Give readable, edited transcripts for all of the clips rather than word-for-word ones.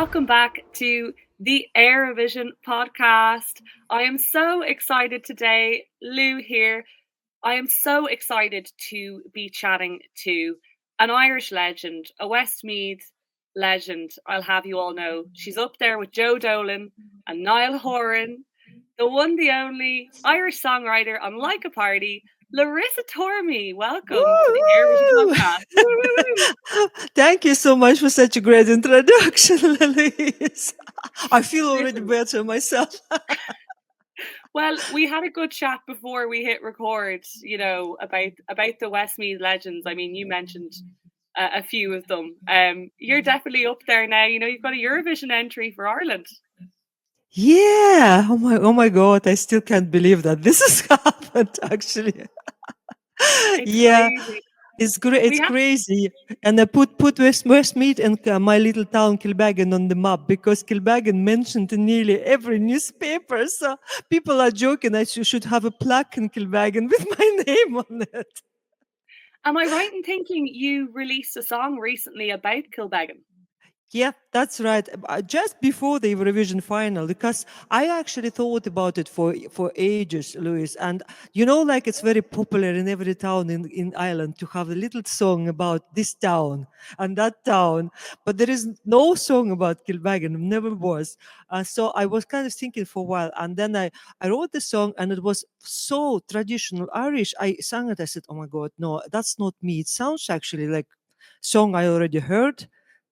welcome back to the Éirevision podcast. I am so excited today, Lou here. I am so excited to be chatting to an Irish legend, a Westmeath legend. I'll have you all know she's up there with Joe Dolan and Niall Horan, the one, the only Irish songwriter on Laika Party, Larissa Tormey. Welcome to the Éirevision Woo! podcast. Woo! Thank you so much for such a great introduction, Louise. I feel already Listen, better myself. well, we had a good chat before we hit record, about the Westmeath legends. I mean, you mentioned a few of them. You're definitely up there now. You know, you've got a Eurovision entry for Ireland. Yeah. Oh my God. I still can't believe that this has happened, actually. It's Yeah. crazy. It's We have crazy. And I put Westmeath and my little town Kilbeggan on the map because Kilbeggan mentioned in nearly every newspaper. So people are joking I should have a plaque in Kilbeggan with my name on it. Am I right in thinking you released a song recently about Kilbeggan? Yeah, that's right. Just before the Eurovision final, because I actually thought about it for ages, Louis. And like it's very popular in every town in Ireland to have a little song about this town and that town. But there is no song about Kilbeggan, never was. So I was kind of thinking for a while. And then I wrote the song and it was so traditional Irish. I sang it. I said, oh my God, no, that's not me. It sounds actually like song I already heard,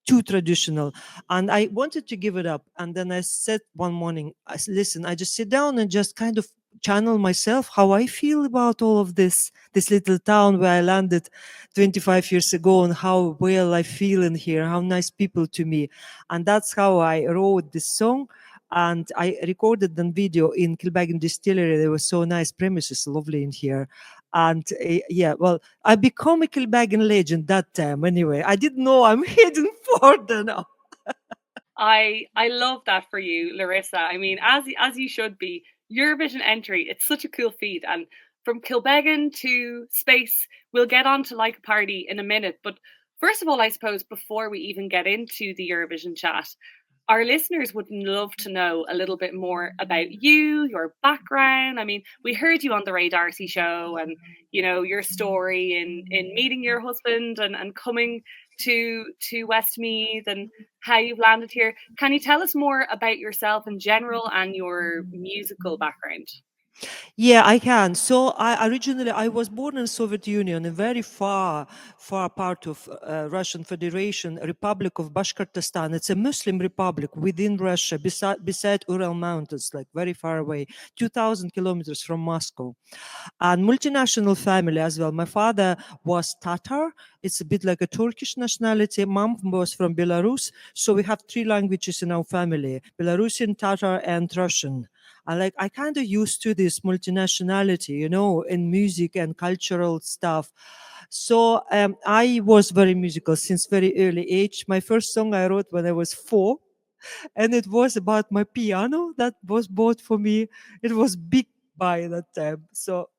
too traditional, and I wanted to give it up. And then I said one morning, listen, I just sit down and just kind of channel myself how I feel about all of this little town where I landed 25 years ago, and how well I feel in here, how nice people to me. And that's how I wrote this song. And I recorded the video in Kilbeggan Distillery. There were so nice premises, lovely in here. And yeah, well, I become a Kilbeggan legend that time. Anyway, I didn't know I'm heading further now. I love that for you, Larissa. I mean, as you should be. Eurovision entry, it's such a cool feat. And from Kilbeggan to space, we'll get on to Like a Party in a minute. But first of all, I suppose before we even get into the Eurovision chat, our listeners would love to know a little bit more about you, your background. I mean, we heard you on the Ray Darcy show, and your story in meeting your husband and coming to Westmeath, and how you've landed here. Can you tell us more about yourself in general and your musical background? Yeah, I can. So I was born in Soviet Union, a very far part of Russian Federation, Republic of Bashkortostan. It's a Muslim republic within Russia, beside Ural Mountains, like very far away, 2,000 kilometers from Moscow. And multinational family as well. My father was Tatar. It's a bit like a Turkish nationality. Mom was from Belarus. So we have three languages in our family: Belarusian, Tatar, and Russian. I kind of used to this multinationality, in music and cultural stuff. So I was very musical since very early age. My first song I wrote when I was 4, and it was about my piano that was bought for me. It was big by that time. So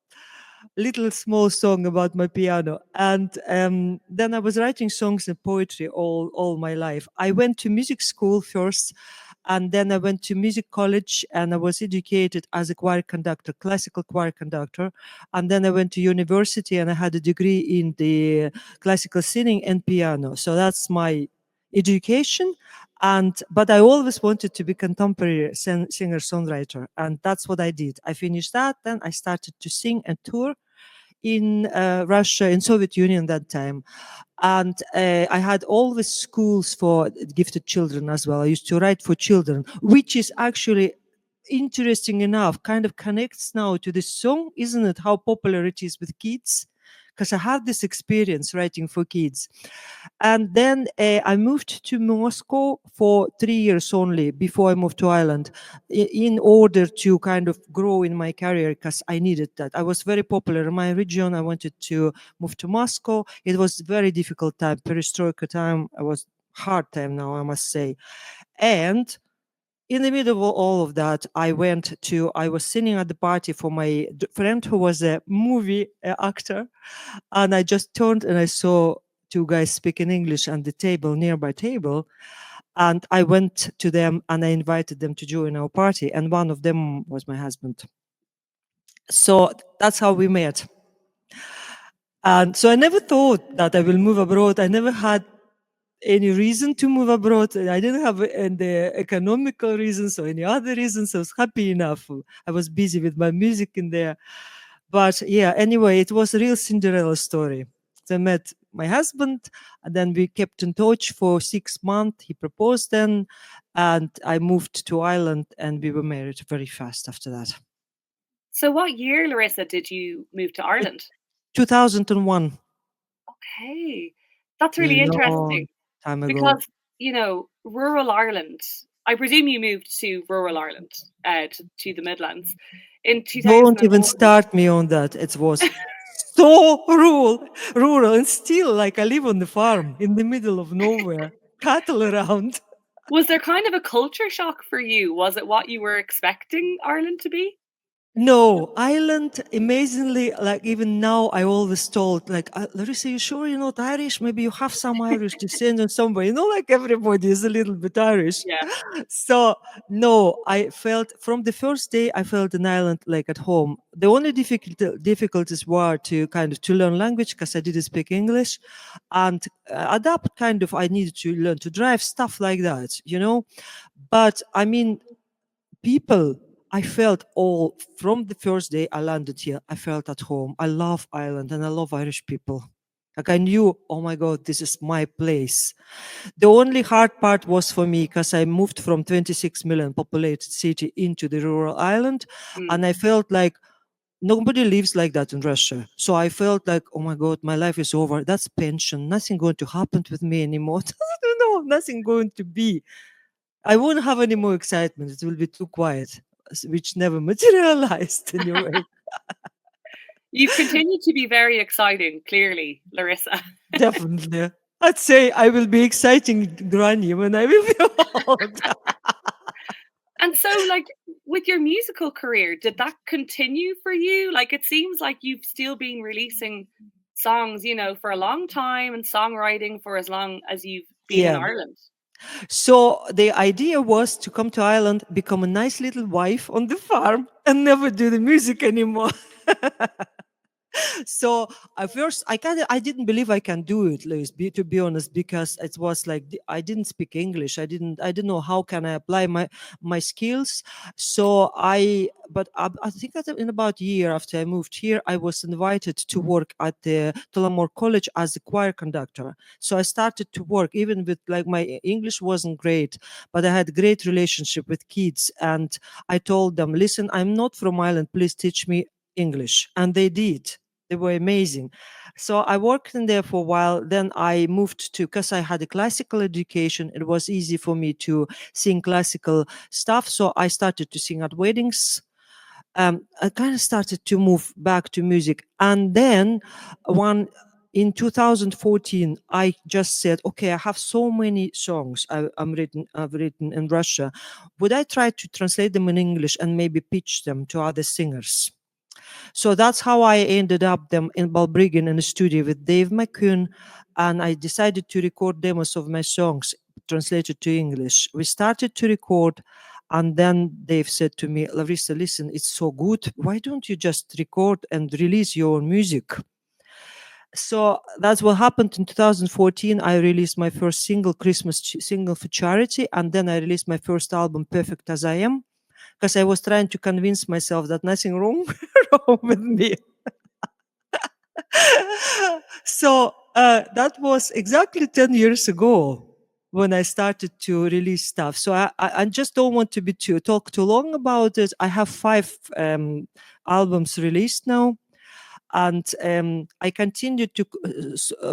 little small song about my piano. And then I was writing songs and poetry all my life. I went to music school first, and then I went to music college, and I was educated as a choir conductor, classical choir conductor. And then I went to university and I had a degree in the classical singing and piano. So that's my education. But I always wanted to be contemporary singer-songwriter, and that's what I did. I finished that, then I started to sing and tour in Russia, in Soviet Union that time. And I had always schools for gifted children as well. I used to write for children, which is actually interesting enough, kind of connects now to this song, isn't it? How popular it is with kids. Because I had this experience writing for kids. And then I moved to Moscow for 3 years only before I moved to Ireland, in order to kind of grow in my career, because I needed that. I was very popular in my region. I wanted to move to Moscow. It was very difficult time, perestroika time. It was hard time now, I must say. And in the middle of all of that, I was sitting at the party for my friend who was a movie actor. And I just turned and I saw two guys speaking English on the table, nearby table. And I went to them and I invited them to join our party. And one of them was my husband. So that's how we met. And so I never thought that I will move abroad. I never had any reason to move abroad. I didn't have the economical reasons or any other reasons. I was happy enough. I was busy with my music in there. But yeah, anyway, it was a real Cinderella story. So I met my husband, and then we kept in touch for 6 months. He proposed then, and I moved to Ireland, and we were married very fast after that. So what year, Larissa, did you move to Ireland? 2001, Okay. That's a really long interesting time ago. because, rural Ireland, I presume you moved to rural Ireland, to the Midlands in Don't even 2001. start me on that. It was so rural, and still, like I live on the farm in the middle of nowhere, cattle around. Was there kind of a culture shock for you? Was it what you were expecting Ireland to be? No, Ireland, amazingly, like even now, I always told, like, Larissa, you sure you're not Irish? Maybe you have some Irish descent somewhere. Like everybody is a little bit Irish. Yeah. So, no, I felt from the first day, I felt in Ireland like at home. The only difficulties were to kind of to learn language because I didn't speak English, and adapt kind of, I needed to learn to drive, stuff like that. But I mean, people, I felt all from the first day I landed here, I felt at home. I love Ireland and I love Irish people. Like I knew, oh my God, this is my place. The only hard part was for me because I moved from 26 million populated city into the rural island, Mm. and I felt like nobody lives like that in Russia. So I felt like, oh my God, my life is over. That's pension. Nothing going to happen with me anymore. No, nothing going to be. I won't have any more excitement. It will be too quiet, which never materialized anyway. You've continued to be very exciting, clearly, Larissa. Definitely. I'd say I will be exciting granny when I will be old. And so, like, with your musical career, did that continue for you? Like, it seems like you've still been releasing songs, for a long time and songwriting for as long as you've been in Yeah. Ireland. So the idea was to come to Ireland, become a nice little wife on the farm, and never do the music anymore. So at first I didn't believe I can do it, Louise, to be honest, because it was like I didn't speak English. I didn't know how can I apply my skills. So I think that in about a year after I moved here, I was invited to work at the Tullamore College as a choir conductor. So I started to work, even with like my English wasn't great, but I had great relationship with kids, and I told them, listen, I'm not from Ireland, please teach me English. And they did. They were amazing. So I worked in there for a while. Then I moved to, because I had a classical education, it was easy for me to sing classical stuff. So I started to sing at weddings. I kind of started to move back to music. And then one in 2014, I just said, okay, I have so many songs I've written in Russia. Would I try to translate them in English and maybe pitch them to other singers? So that's how I ended up them in Balbriggan in a studio with Dave McCune, and I decided to record demos of my songs translated to English. We started to record, and then Dave said to me, Larissa, listen, it's so good. Why don't you just record and release your own music? So that's what happened in 2014. I released my first single, Christmas single for charity, and then I released my first album, Perfect as I Am, because I was trying to convince myself that nothing wrong with me. So that was exactly 10 years ago when I started to release stuff. So I just don't want to talk too long about it. I have 5 albums released now, and I continued to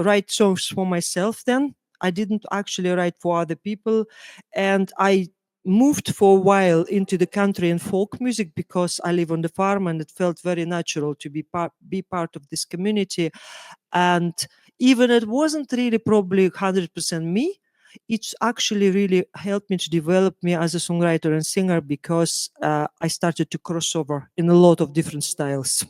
write songs for myself. Then I didn't actually write for other people, and I moved for a while into the country and folk music because I live on the farm, and it felt very natural to be part of this community. And even it wasn't really probably 100% me, it's actually really helped me to develop me as a songwriter and singer, because I started to cross over in a lot of different styles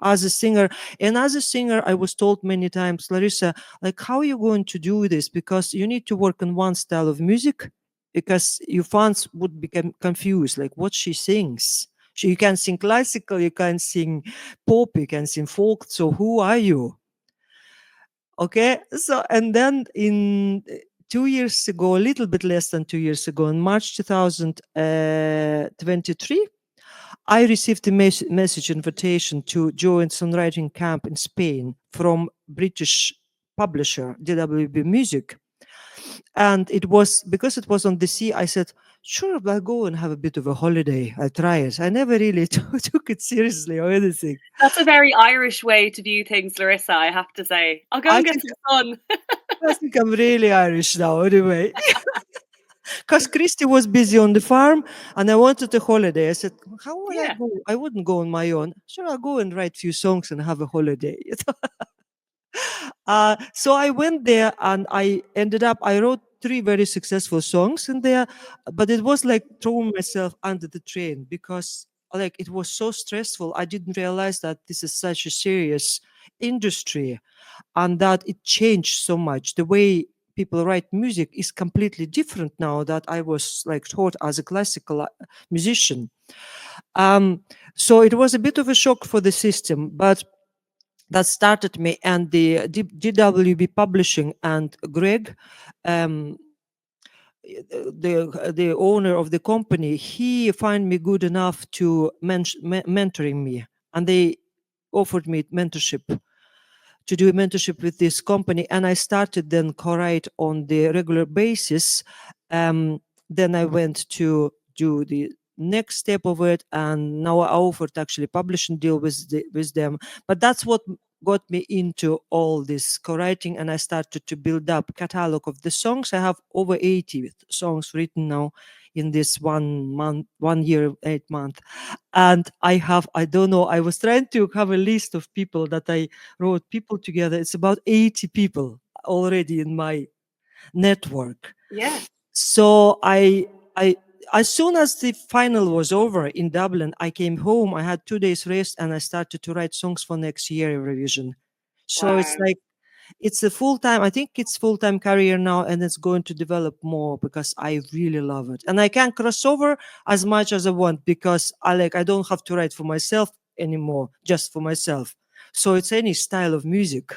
as a singer. And as a singer, I was told many times, Larissa, like, how are you going to do this? Because you need to work on one style of music because your fans would become confused, like what she sings. You can sing classical, you can sing pop, you can sing folk. So who are you? Okay, so and then in 2 years ago, a little bit less than 2 years ago, in March 2023, I received a message invitation to join songwriting camp in Spain from British publisher DWB Music. And it was because it was on the sea, I said, sure, I'll go and have a bit of a holiday. I'll try it. I never really took it seriously or anything. That's a very Irish way to view things, Larissa, I have to say. I'll go I and get think some sun. I think I'm really Irish now, anyway. Because Christy was busy on the farm and I wanted a holiday. I said, how would I Yeah. go? I wouldn't go on my own. Sure, I'll go and write a few songs and have a holiday. So I went there and I wrote 3 very successful songs in there, but it was like throwing myself under the train because like it was so stressful. I didn't realize that this is such a serious industry and that it changed so much. The way people write music is completely different now that I was like taught as a classical musician. So it was a bit of a shock for the system, but that started me. And the DWB Publishing and Greg, um, the owner of the company, he found me good enough to mentoring me, and they offered me mentorship to do mentorship with this company, and I started then co-write on the regular basis. Then I went to do the next step of it, and now I offered actually publishing deal with them. But that's what got me into all this co-writing, and I started to build up catalog of the songs. I have over 80 songs written now in this 1 year, 8 month. And I don't know, I was trying to have a list of people that I wrote people together. It's about 80 people already in my network. Yeah. So I as soon as the final was over in Dublin, I came home. I had 2 days rest, and I started to write songs for next year Eurovision. So it's Wow. like it's a full-time, I think it's full-time career now, and it's going to develop more because I really love it. And I can cross over as much as I want because I don't have to write for myself anymore, just for myself. So it's any style of music.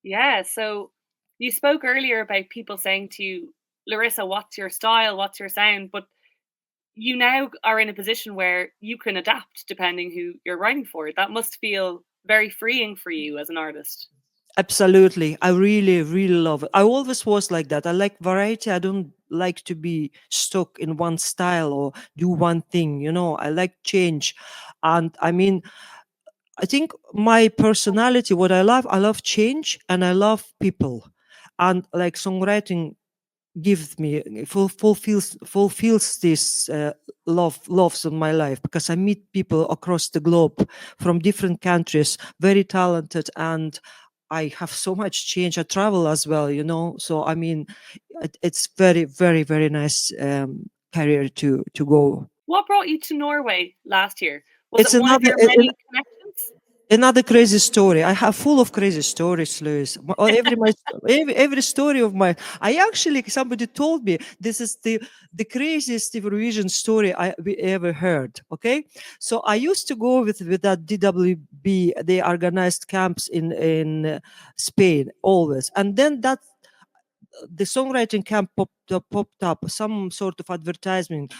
Yeah. So you spoke earlier about people saying to you, Larissa, what's your style? What's your sound? But you now are in a position where you can adapt depending who you're writing for. That must feel very freeing for you as an artist. Absolutely. I really, really love it. I always was like that. I like variety. I don't like to be stuck in one style or do one thing, I like change. And I mean, I think my personality, what I love change and I love people. And like songwriting gives me fulfills this loves in my life because I meet people across the globe from different countries, very talented, and I have so much change. I travel as well, So I mean, it's very, very, very nice career to go. What brought you to Norway last year? Was It's it one of another your many connections? Another crazy story. I have full of crazy stories, Louise. Every story of mine. I actually somebody told me this is the craziest Eurovision story we ever heard. Okay, so I used to go with that DWB. They organized camps in Spain always, and then the songwriting camp popped up some sort of advertisement,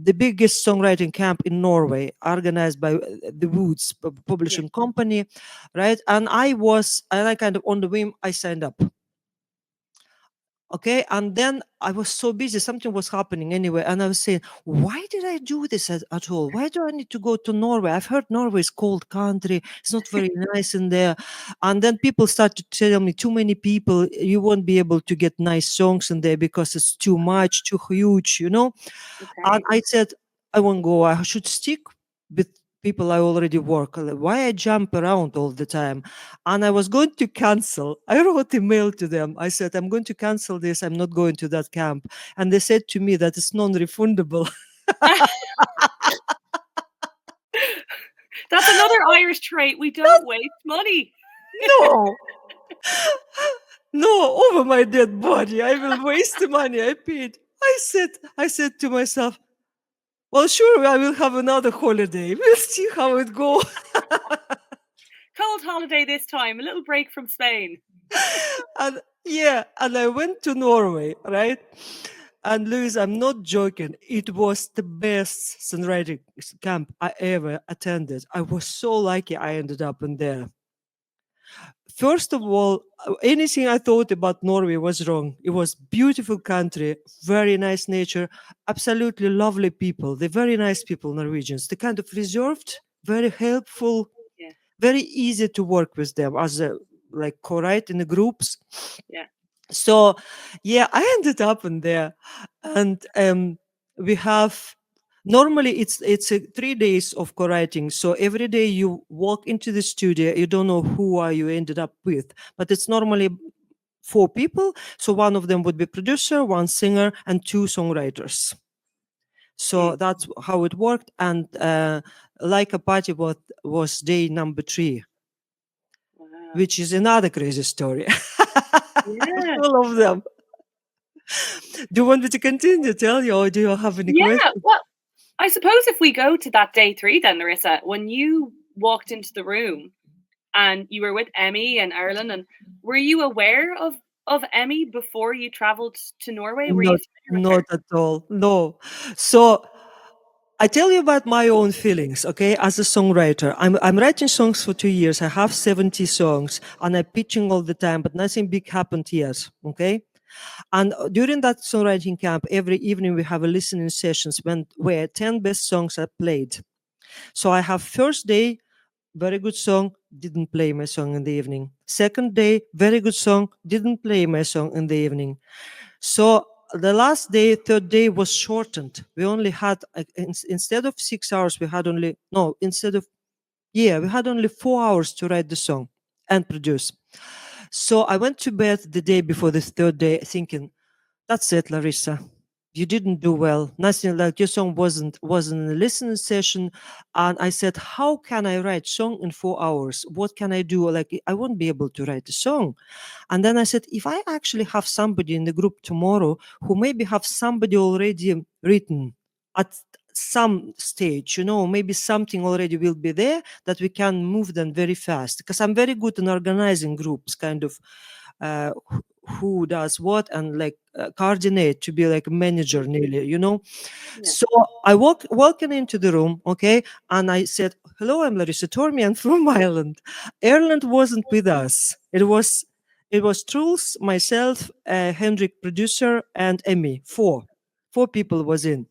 the biggest songwriting camp in Norway, organized by the Woods Yeah. publishing company, right? And I kind of on the whim I signed up. Okay, and then I was so busy, something was happening anyway, and I was saying, why did I do this at all? Why do I need to go to Norway? I've heard Norway is cold country, it's not very nice in there. And then people started to tell me, too many people, you won't be able to get nice songs in there because it's too much, too huge. And Okay. I said, I won't go. I should stick with people I already work. Why I jump around all the time? And I was going to cancel. I wrote a mail to them. I said, I'm going to cancel this. I'm not going to that camp. And they said to me that it's non-refundable. That's another Irish trait. We don't waste money. No. No, over my dead body. I will waste the money I paid. I I said to myself, well, sure, I will have another holiday. We'll see how it goes. Cold holiday this time, a little break from Spain. And yeah, and I went to Norway, right? And Louise, I'm not joking. It was the best songwriting camp I ever attended. I was so lucky I ended up in there. First of all, anything I thought about Norway was wrong. It was beautiful country, very nice nature, absolutely lovely people. They're very nice people, Norwegians. They're kind of reserved, very helpful, Yeah, very easy to work with them as a like co-write in the groups. yeah. So yeah, I ended up in there, and we have normally it's 3 days of co-writing. So every day you walk into the studio, you don't know who are you ended up with, but it's normally 4 people. So one of them would be producer, one singer, and 2 songwriters. So Mm. that's how it worked. And Laika Party was day number 3, Wow. which is another crazy story. Yeah. Full of them. Do you want me to continue? Tell you, or do you have any Yeah. questions? Well, I suppose if we go to that day 3 then, Larissa, when you walked into the room and you were with Emmy and Ireland, and were you aware of Emmy before you traveled to Norway? Were you Not, familiar with not her? at all. No. So I tell you about my own feelings, okay? As a songwriter, I'm writing songs for 2 years. I have 70 songs, and I'm pitching all the time, but nothing big happened yet, okay? And during that songwriting camp, every evening we have a listening sessions where 10 best songs are played. So I have first day, very good song, didn't play my song in the evening. Second day, very good song, didn't play my song in the evening. So the last day, third day was shortened. We only had, instead of 6 hours, we had only, no, instead of, yeah, we had only 4 hours to write the song and produce. So I went to bed the day before the third day thinking, that's it, Larissa. You didn't do well. Nothing like your song wasn't a listening session. And I said, how can I write song in 4 hours? What can I do? Like I won't be able to write a song. And then I said, if I actually have somebody in the group tomorrow who maybe have somebody already written at some stage, maybe something already will be there that we can move them very fast. Because I'm very good in organizing groups, kind of who does what, and like coordinate to be like a manager nearly. Yeah. So I walking into the room, okay, and I said, hello, I'm Larissa Tormey, I'm from Ireland. Ireland wasn't with us. It was Truls, myself, Hendrik producer, and Emmy. Four people was in.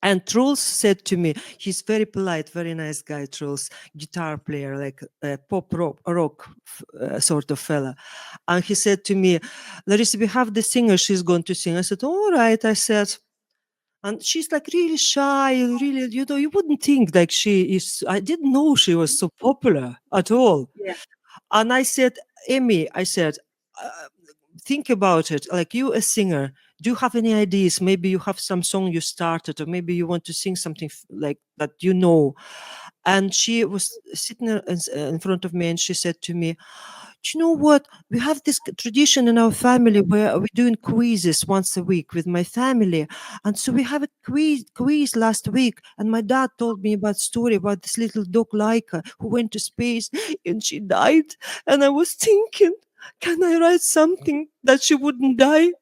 And Truls said to me, he's very polite, very nice guy, Truls, guitar player, like a pop rock sort of fella. And he said to me, Larissa, we have the singer, she's going to sing. I said, all right, I said. And she's like really shy, really, you wouldn't think like she is. I didn't know she was so popular at all. Yeah. And I said, Emmy, I said, uh, think about it. Like you, a singer, do you have any ideas? Maybe you have some song you started, or maybe you want to sing something like that, And she was sitting in front of me, and she said to me, do you know what? We have this tradition in our family where we're doing quizzes once a week with my family. And so we have a quiz last week. And my dad told me about story about this little dog Laika who went to space and she died. And I was thinking, can I write something that she wouldn't die?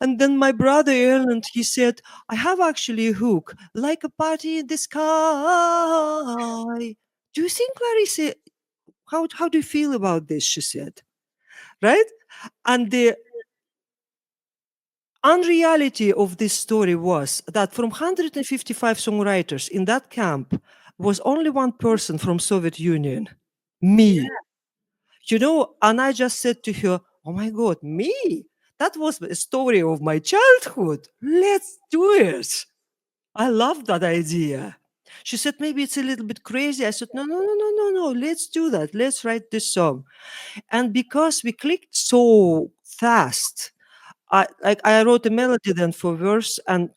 And then my brother Erland, he said, I have actually a hook, like a party in the sky. Do you think, Larissa, how do you feel about this? She said, right? And the unreality of this story was that from 155 songwriters in that camp was only one person from Soviet Union, me. Yeah. And I just said to her, oh my God, me? That was the story of my childhood. Let's do it. I love that idea. She said, maybe it's a little bit crazy. I said, no, no, no, no, no, no. Let's do that. Let's write this song. And because we clicked so fast, I wrote a melody then for verse, and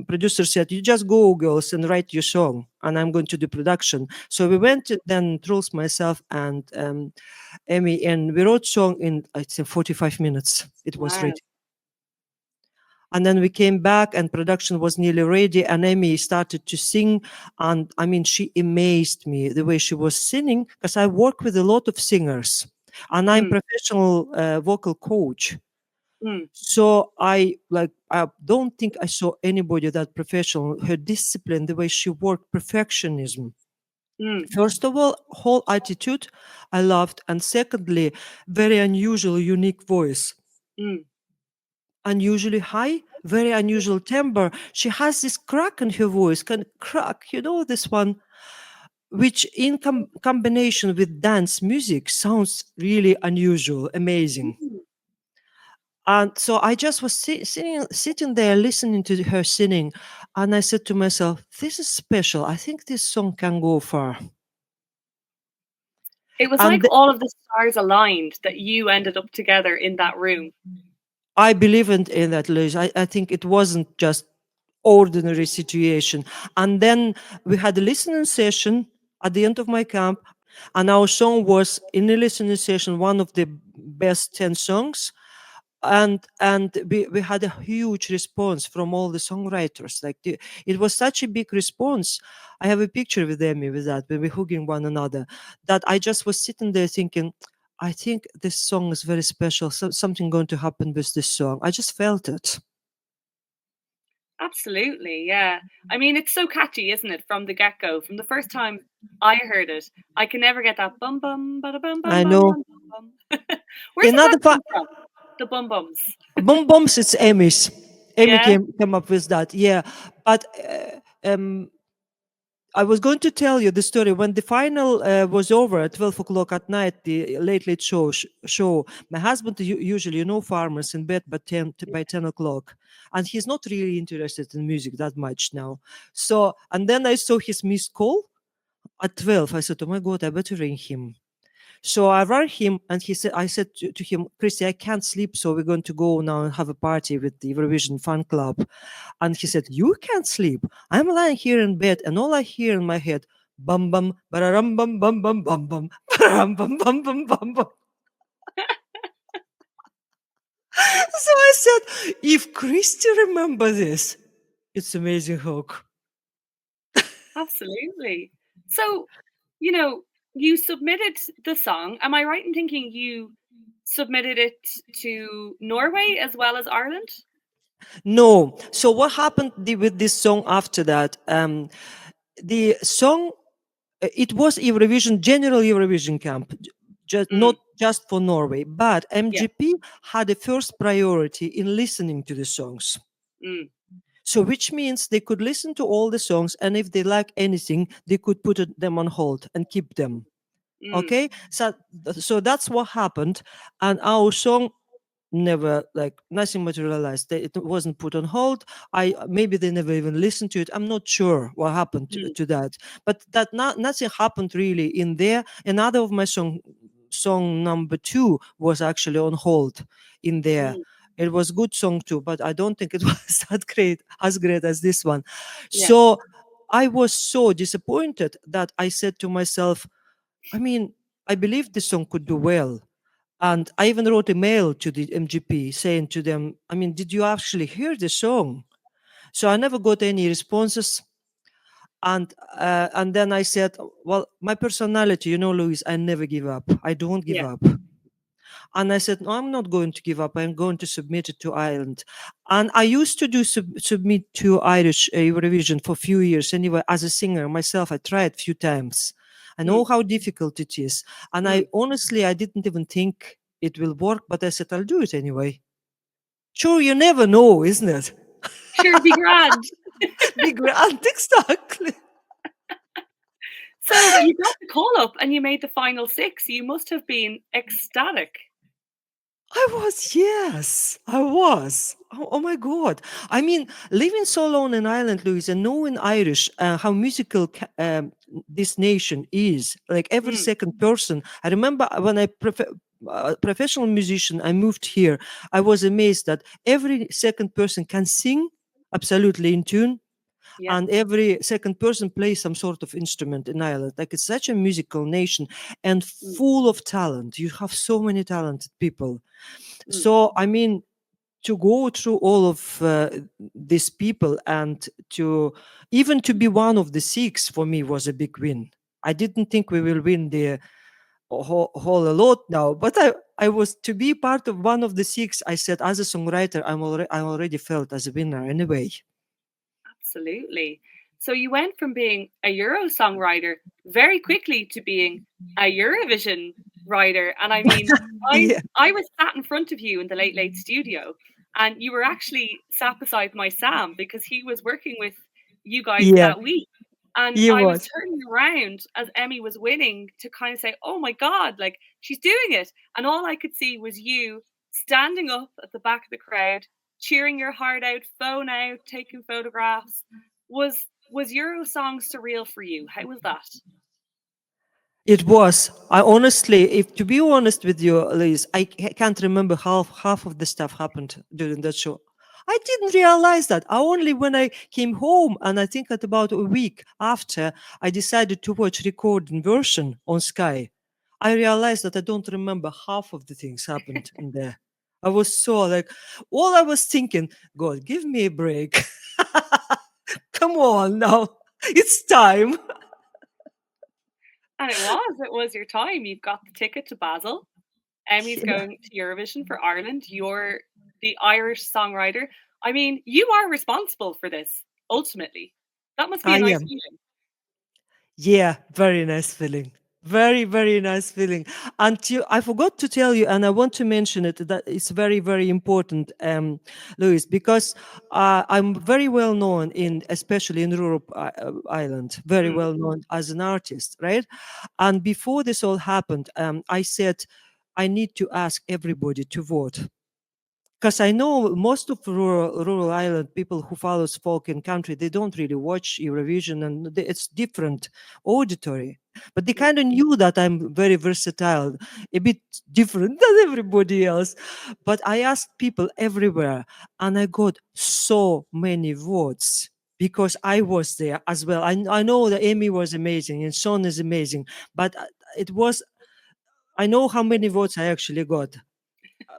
producer said, "You just go, girls, and write your song, and I'm going to do production." So we went to then Truls, myself, and Emmy, and we wrote song in, I'd say, 45 minutes. It was Wow. ready. And then we came back and production was nearly ready, and Emmy started to sing. And I mean, she amazed me the way she was singing, because I work with a lot of singers and I'm Mm, professional vocal coach. mm, So I don't think I saw anybody that professional. Her discipline, the way she worked, perfectionism. mm, First of all, whole attitude I loved, and secondly, very unusual, unique voice, mm, unusually high, very unusual timbre. She has this crack in her voice, can crack, this one, which in combination with dance music sounds really unusual, amazing. mm. And so I just was sitting there listening to her singing, and I said to myself, "This is special. I think this song can go far." It was And like all of the stars aligned that you ended up together in that room. I believe in that, Liz. I think it wasn't just ordinary situation. And then we had a listening session at the end of my camp, and our song was in the listening session one of the best 10 songs. And we had a huge response from all the songwriters. It was such a big response. I have a picture with Emmy with that, we were hugging one another, that I just was sitting there thinking, I think this song is very special. Something going to happen with this song. I just felt it. Absolutely, yeah. I mean, it's so catchy, isn't it? From the get go, from the first time I heard it, I can never get that bum bum, bada bum bum I bum know. bum bum. Where does that Another come from? The bum bums. boom bombs. It's Emmy's. Emmy Yeah. came up with that. Yeah, but I was going to tell you the story when the final was over at 12 o'clock at night, the late late show. My husband usually, farmers in bed by 10 o'clock, and he's not really interested in music that much now. So, and then I saw his missed call at 12. I said, "Oh my God, I better ring him." So I rang him, and I said to him, "Christy, I can't sleep, so we're going to go now and have a party with the Eurovision fan club." And he said, "You can't sleep. I'm lying here in bed, and all I hear in my head, bum bum, bararam bum bum bum bum bum, bararam bum bum bum bum bum." So I said, if Christy remember this, it's amazing hook. Absolutely. So, you know, you submitted the song. Am I right in thinking you submitted it to Norway as well as Ireland? No. So what happened with this song after that? The song, it was Eurovision, general Eurovision camp, just not Mm, just for Norway, but yeah. MGP had a first priority in listening to the songs. Mm, So, which means they could listen to all the songs, and if they like anything, they could put them on hold and keep them. mm, Okay, so that's what happened, and our song never, like, nothing materialized. It wasn't put on hold. I Maybe they never even listened to it. I'm not sure what happened mm, to that, but nothing happened really in there. Another of my song number 2 was actually on hold in there. mm, It was good song too, but I don't think it was that great, as great as this one. yeah. So I was so disappointed that I said to myself, I mean, I believe this song could do well. And I even wrote a mail to the MGP saying to them, I mean, did you actually hear the song? So I never got any responses. And then I said, well, my personality, Louise, I never give up. I don't give Yeah. up. And I said, no, I'm not going to give up. I'm going to submit it to Ireland. And I used to submit to Irish Eurovision for a few years anyway. As a singer myself, I tried a few times. I know Mm, how difficult it is. And I mm. honestly, I didn't even think it will work, but I said, I'll do it anyway. Sure, you never know, isn't it? Sure, be grand. Be grand, exactly. So you got the call up and you made the final six. You must have been ecstatic. Yes, I was. Oh my God. I mean, living so long in Ireland, Louise, and knowing Irish, how musical this nation is, like every Mm, second person. I remember when professional musician, I moved here, I was amazed that every second person can sing absolutely in tune, yeah. and every second person plays some sort of instrument in Ireland. Like, it's such a musical nation and Mm, full of talent. You have so many talented people. mm, So, I mean, to go through all of these people and to even to be one of the six for me was a big win. I didn't think we will win the whole a lot now, but I was to be part of one of the six. I said as a songwriter, I already felt as a winner anyway. Absolutely. So you went from being a Eurosong writer very quickly to being a Eurovision writer. And I mean, Yeah, I was sat in front of you in the Late Late studio, and you were actually sat beside my Sam because he was working with you guys yeah, that week. And he I was was. turning around as Emmy was winning to kind of say, "Oh my God, like she's doing it." And all I could see was you standing up at the back of the crowd, cheering your heart out, phone out, taking photographs. Was Eurosong surreal for you? How was that? It was. I honestly, if to be honest with you, Liz, can't remember half of the stuff happened during that show. I didn't realize that. I only when I came home, and I think at about a week after, I decided to watch recording version on Sky. I realized that I don't remember half of the things happened in there. I was so like, all I was thinking, God, give me a break. Come on now, it's time. And it was your time. You've got the ticket to Basel. Emmy's going to Eurovision for Ireland. You're the Irish songwriter. I mean, you are responsible for this ultimately. That must be a I nice am. feeling. Yeah, very nice feeling. Very, very nice feeling. And I forgot to tell you, and I want to mention it, that it's very, very important, Louis, because I'm very well known especially in Europe, Ireland, very Mm, well known as an artist, right? And before this all happened, I said, I need to ask everybody to vote because I know most of rural island people who follows folk in country, they don't really watch Eurovision, and it's different auditory. But they mm. kind of knew that I'm very versatile, a bit different than everybody else. But I asked people everywhere, and I got so many votes because I was there as well. I know that Amy was amazing and Sean is amazing, but it was I know how many votes I actually got,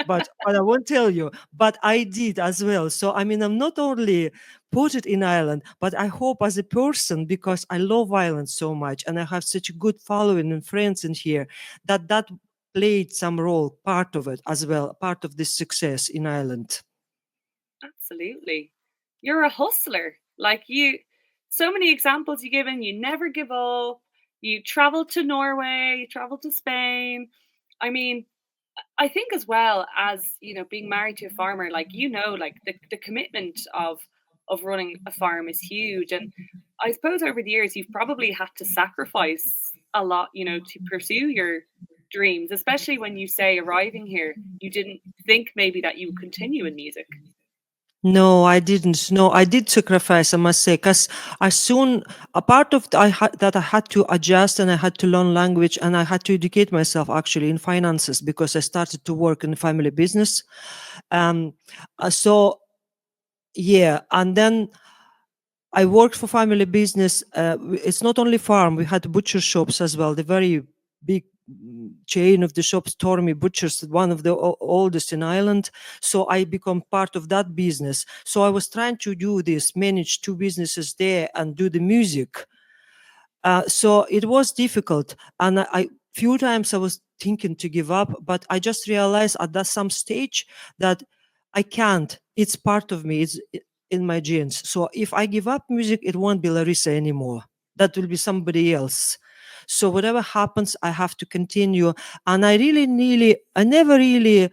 but I won't tell you. But I did as well. So I mean, I'm not only put it in Ireland, but I hope as a person because I love Ireland so much and I have such a good following and friends in here that played some role, part of it as well, part of this success in Ireland. Absolutely. You're a hustler. Like you, so many examples you given, you never give up. You travel to Norway, you travel to Spain. I mean, I think as well as, being married to a farmer, like, like the commitment of running a farm is huge. And I suppose over the years you've probably had to sacrifice a lot, to pursue your dreams, especially when you say arriving here, you didn't think maybe that you would continue in music. No, I didn't. No, I did sacrifice, I must say, because I soon, a part of that I had to adjust and I had to learn language and I had to educate myself actually in finances because I started to work in the family business. Um, so yeah, and then I worked for family business. It's not only farm; we had butcher shops as well. The very big chain of the shops, Tormey Butchers, one of the oldest in Ireland. So I become part of that business. So I was trying to do this, manage two businesses there, and do the music. So it was difficult, and I few times I was thinking to give up, but I just realized at that some stage that I can't. It's part of me. It's in my genes. So if I give up music, it won't be Larissa anymore. That will be somebody else. So whatever happens, I have to continue. And I never really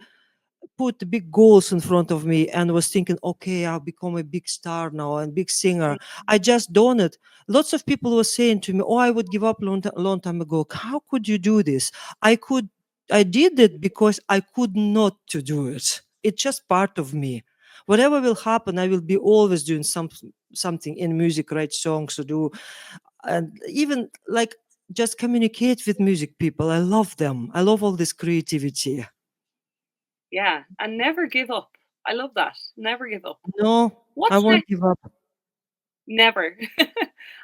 put the big goals in front of me and was thinking, okay, I'll become a big star now and big singer. I just done it. Lots of people were saying to me, oh, I would give up long time ago. How could you do this? I did it because I could not to do it. It's just part of me. Whatever will happen, I will be always doing something in music, write songs or do, and even like just communicate with music people. I love them. I love all this creativity. Yeah, and never give up. I love that. Never give up. No, I What's won't next? give up. Never.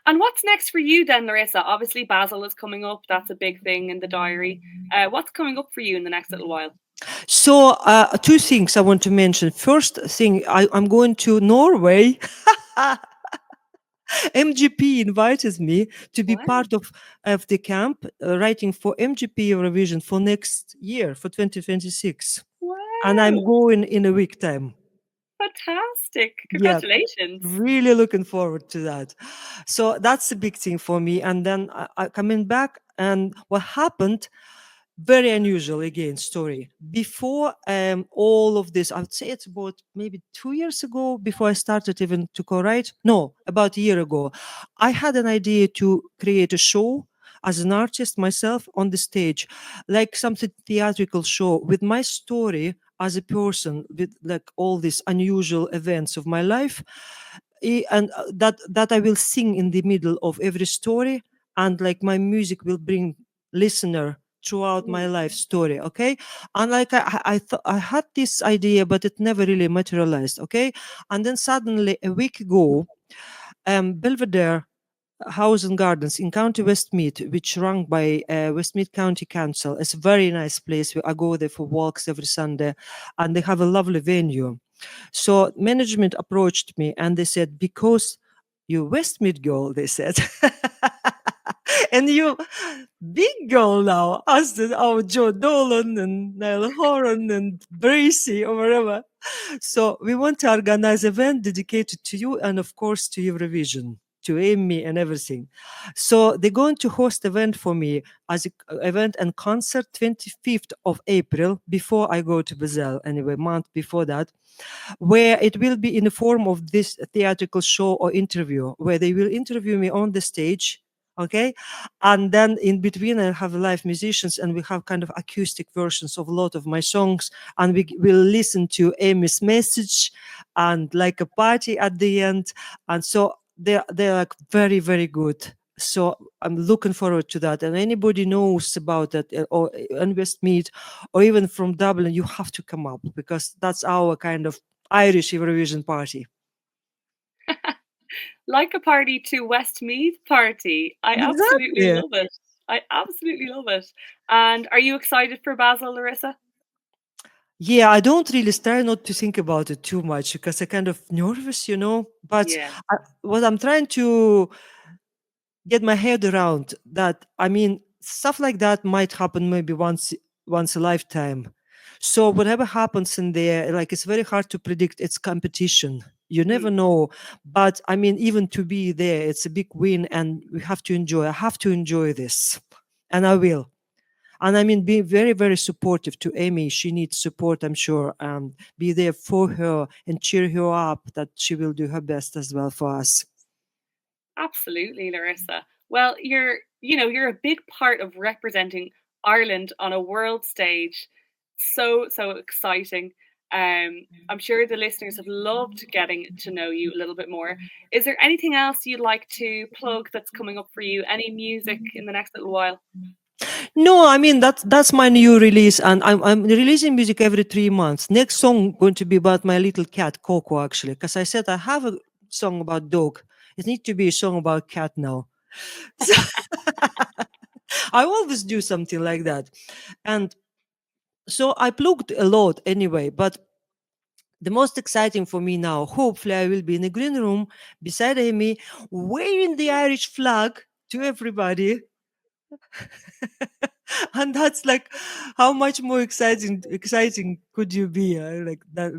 And what's next for you then, Larissa? Obviously, Basel is coming up. That's a big thing in the diary. What's coming up for you in the next little while? So, two things I want to mention. First thing, I'm going to Norway. MGP invited me to be Wow. part of the camp writing for MGP Eurovision for next year, for 2026. And I'm Wow. going in a week time. Fantastic. Yeah, Congratulations. really looking forward to that. So that's a big thing for me. And then I coming back, and what happened, very unusual again story. Before all of this, I would say it's about maybe 2 years ago, before I started even to co-write. No, about a year ago, I had an idea to create a show as an artist myself on the stage, like something theatrical show with my story as a person, with like all these unusual events of my life. And that I will sing in the middle of every story, and like my music will bring listener throughout my Mm. life story. Okay. And like I thought I had this idea, but it never really materialized. Okay. And then suddenly a week ago, Belvedere House and Gardens in County Westmeath, which run by Westmeath County Council. It's a very nice place. I go there for walks every Sunday, and they have a lovely venue. So management approached me and they said, because you Westmeath girl, they said, and you big girl now, as the our Joe Dolan and Niall Horan and Bracy or whatever. So we want to organize event dedicated to you and of course to Eurovision, to Amy and everything. So they're going to host event for me as a event and concert 25th of April before I go to Brazil, anyway, month before that, where it will be in the form of this theatrical show or interview, where they will interview me on the stage. Okay. And then in between, I have live musicians and we have kind of acoustic versions of a lot of my songs. And we will listen to Amy's message and like a party at the end. And so they're like very, very good. So I'm looking forward to that. And anybody knows about that or in Westmeath or even from Dublin, you have to come up because that's our kind of Irish Eurovision party. Laika Party to Westmeath Party. I absolutely Exactly. love it. I absolutely love it. And are you excited for Basel, Larissa? Yeah, I don't really try not to think about it too much because I kind of nervous, you know. But Yeah. what I'm trying to get my head around that, I mean, stuff like that might happen maybe once a lifetime. So whatever happens in there, like it's very hard to predict. It's competition. You never Mm. know. But I mean, even to be there, it's a big win, and we have to enjoy. I have to enjoy this, and I will. And I mean, be very, very supportive to Amy. She needs support, I'm sure. Be there for her and cheer her up that she will do her best as well for us. Absolutely, Larissa. Well, you're a big part of representing Ireland on a world stage. So exciting. I'm sure the listeners have loved getting to know you a little bit more. Is there anything else you'd like to plug that's coming up for you? Any music in the next little while? No, I mean that's my new release, and I'm releasing music every 3 months. Next song going to be about my little cat Coco, actually, because I said I have a song about dog. It needs to be a song about cat now. So I always do something like that, and so I plugged a lot anyway. But the most exciting for me now, hopefully, I will be in a green room beside Amy, waving the Irish flag to everybody. And that's like how much more exciting could you be like that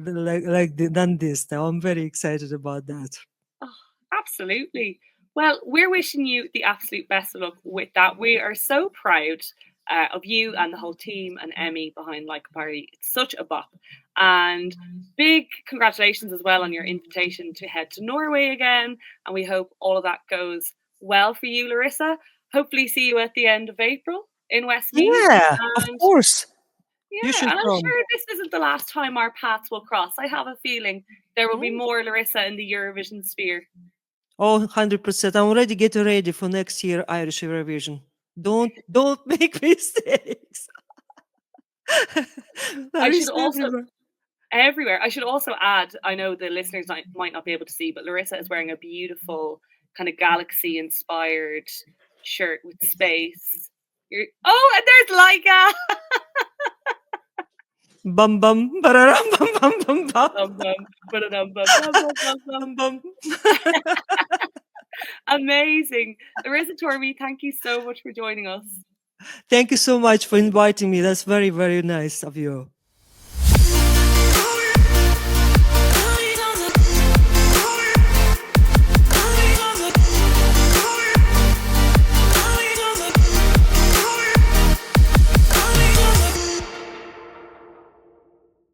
than this. Now I'm very excited about that. Oh, absolutely. Well, we're wishing you the absolute best of luck with that. We are so proud of you and the whole team and Emmy behind Like a Party. It's such a bop. And big congratulations as well on your invitation to head to Norway again. And we hope all of that goes well for you, Larissa. Hopefully, see you at the end of April in Westmeath. Yeah, of And course. You yeah, should and I'm come. sure this isn't the last time our paths will cross. I have a feeling there will be Mm. more Larissa in the Eurovision sphere. Oh, 100%. I'm already getting ready for next year Irish Eurovision. Don't make mistakes. I There should is also everywhere. everywhere. I should also add, I know the listeners might not be able to see, but Larissa is wearing a beautiful kind of galaxy inspired shirt with space. Oh, and there's Laika. Bum bum, bararam, bum bum bum bum. Bum, bum, ba-da-dum, bum, bum, bum, bum, bum. Bum bum. Amazing. Larissa Tormey, thank you so much for joining us. Thank you so much for inviting me. That's very, very nice of you.